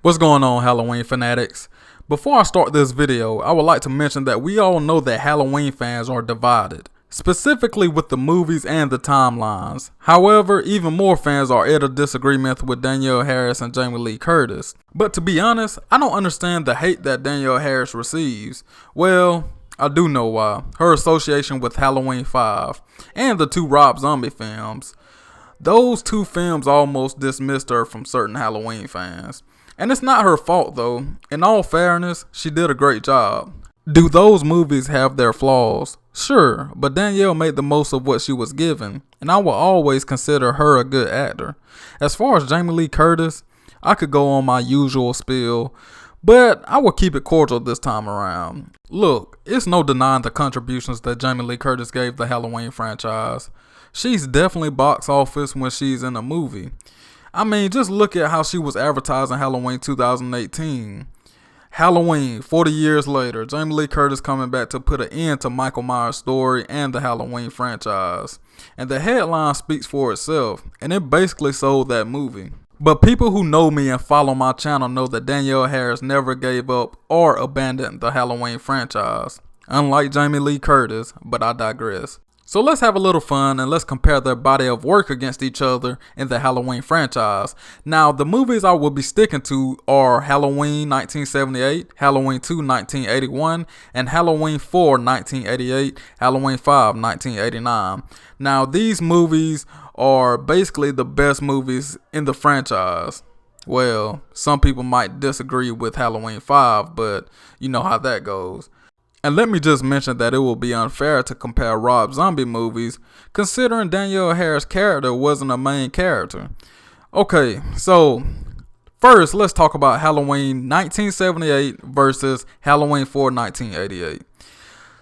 What's going on, Halloween fanatics? Before I start this video, I would like to mention that we all know that Halloween fans are divided, specifically with the movies and the timelines. However, even more fans are at a disagreement with Danielle Harris and Jamie Lee Curtis. But to be honest, I don't understand the hate that Danielle Harris receives. Well, I do know why. Her association with Halloween 5 and the two Rob Zombie films. Those two films almost dismissed her from certain Halloween fans. And it's not her fault though. In all fairness, she did a great job. Do those movies have their flaws? Sure, but Danielle made the most of what she was given, and I will always consider her a good actor. As far as Jamie Lee Curtis, I could go on my usual spiel, but I will keep it cordial this time around. Look, it's no denying the contributions that Jamie Lee Curtis gave the Halloween franchise. She's definitely box office when she's in a movie. I mean, just look at how she was advertising Halloween 2018. Halloween, 40 years later, Jamie Lee Curtis coming back to put an end to Michael Myers' story and the Halloween franchise. And the headline speaks for itself, and it basically sold that movie. But people who know me and follow my channel know that Danielle Harris never gave up or abandoned the Halloween franchise. Unlike Jamie Lee Curtis, but I digress. So let's have a little fun and let's compare their body of work against each other in the Halloween franchise. Now, the movies I will be sticking to are Halloween 1978, Halloween 2 1981, and Halloween 4 1988, Halloween 5 1989. Now, these movies are basically the best movies in the franchise. Well, some people might disagree with Halloween 5, but you know how that goes. And let me just mention that it will be unfair to compare Rob Zombie movies, considering Danielle Harris' character wasn't a main character. Okay, so first let's talk about Halloween 1978 versus Halloween 4 1988.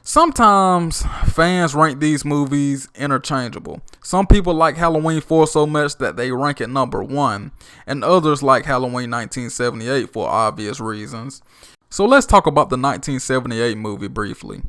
Sometimes fans rank these movies interchangeable. Some people like Halloween 4 so much that they rank it number 1, and others like Halloween 1978 for obvious reasons. So let's talk about the 1978 movie briefly.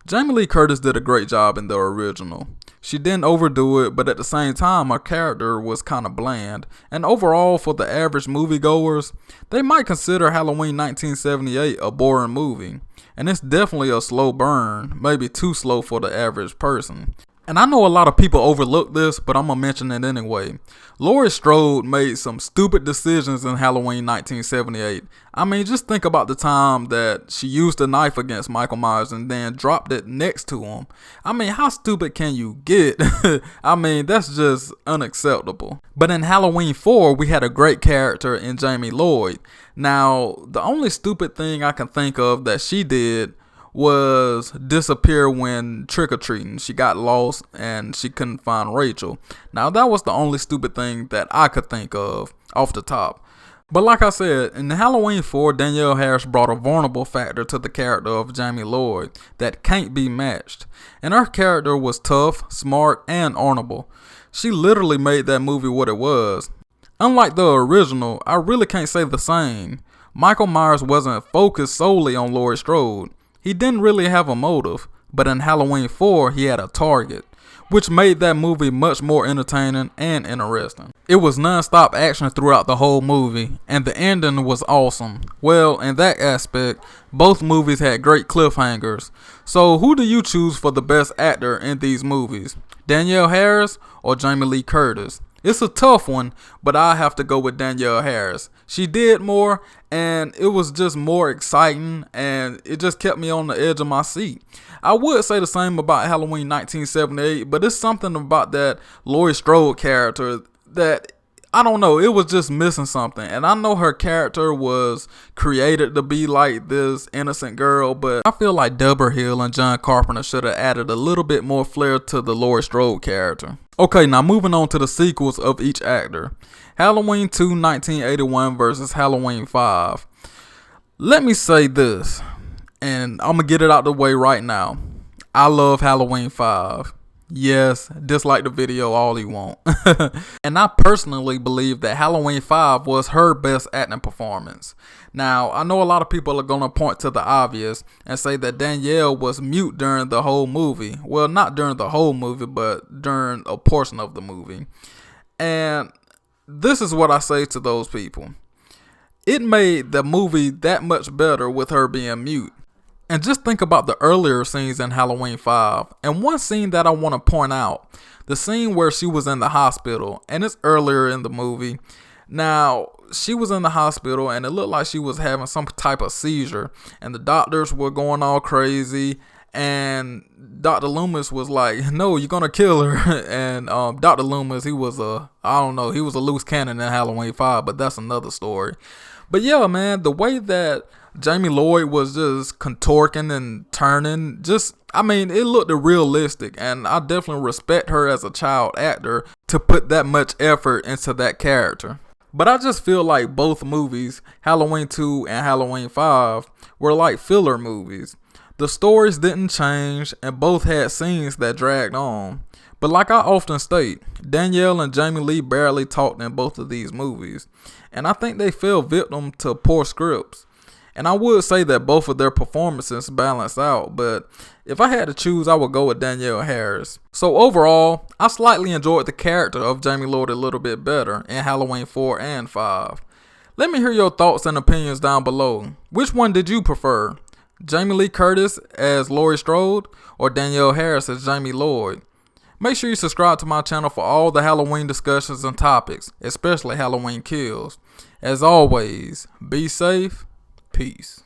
Jamie Lee Curtis did a great job in the original. She didn't overdo it, but at the same time, her character was kind of bland. And overall, for the average moviegoers, they might consider Halloween 1978 a boring movie. And it's definitely a slow burn, maybe too slow for the average person. And I know a lot of people overlook this, but I'm going to mention it anyway. Laurie Strode made some stupid decisions in Halloween 1978. I mean, just think about the time that she used a knife against Michael Myers and then dropped it next to him. I mean, how stupid can you get? I mean, that's just unacceptable. But in Halloween 4, we had a great character in Jamie Lloyd. Now, the only stupid thing I can think of that she did was disappear when trick-or-treating. She got lost and she couldn't find Rachel. Now that was the only stupid thing that I could think of off the top. But like I said, in Halloween 4, Danielle Harris brought a vulnerable factor to the character of Jamie Lloyd that can't be matched. And her character was tough, smart, and honorable. She literally made that movie what it was. Unlike the original, I really can't say the same. Michael Myers wasn't focused solely on Laurie Strode. He didn't really have a motive, but in Halloween 4, he had a target, which made that movie much more entertaining and interesting. It was non-stop action throughout the whole movie, and the ending was awesome. Well, in that aspect, both movies had great cliffhangers. So who do you choose for the best actor in these movies? Danielle Harris or Jamie Lee Curtis? It's a tough one, but I have to go with Danielle Harris. She did more, and it was just more exciting, and it just kept me on the edge of my seat. I would say the same about Halloween 1978, but it's something about that Laurie Strode character that, I don't know, it was just missing something. And I know her character was created to be like this innocent girl, but I feel like Deborah Hill and John Carpenter should have added a little bit more flair to the Laurie Strode character. Okay, now moving on to the sequels of each actor. Halloween 2 1981 versus Halloween 5. Let me say this, and I'm going to get it out the way right now. I love Halloween 5. Yes, dislike the video all you want. And I personally believe that Halloween 5 was her best acting performance. Now, I know a lot of people are going to point to the obvious and say that Danielle was mute during the whole movie. Well, not during the whole movie, but during a portion of the movie. And this is what I say to those people. it made the movie that much better with her being mute. And just think about the earlier scenes in Halloween 5. And one scene that I want to point out, the scene where she was in the hospital, and it's earlier in the movie. Now, she was in the hospital and it looked like she was having some type of seizure, and the doctors were going all crazy, and Dr. Loomis was like, no, you're gonna kill her. And Dr. Loomis, he was a loose cannon in Halloween 5, but that's another story. But yeah, man, the way that Jamie Lloyd was just contorting and turning, it looked realistic, and I definitely respect her as a child actor to put that much effort into that character. But I just feel like both movies, Halloween 2 and Halloween 5, were like filler movies. The stories didn't change, and both had scenes that dragged on. But like I often state, Danielle and Jamie Lee barely talked in both of these movies, and I think they fell victim to poor scripts. And I would say that both of their performances balance out, but if I had to choose, I would go with Danielle Harris. So overall, I slightly enjoyed the character of Jamie Lloyd a little bit better in Halloween 4 and 5. Let me hear your thoughts and opinions down below. Which one did you prefer? Jamie Lee Curtis as Laurie Strode or Danielle Harris as Jamie Lloyd? Make sure you subscribe to my channel for all the Halloween discussions and topics, especially Halloween kills. As always, be safe. Peace.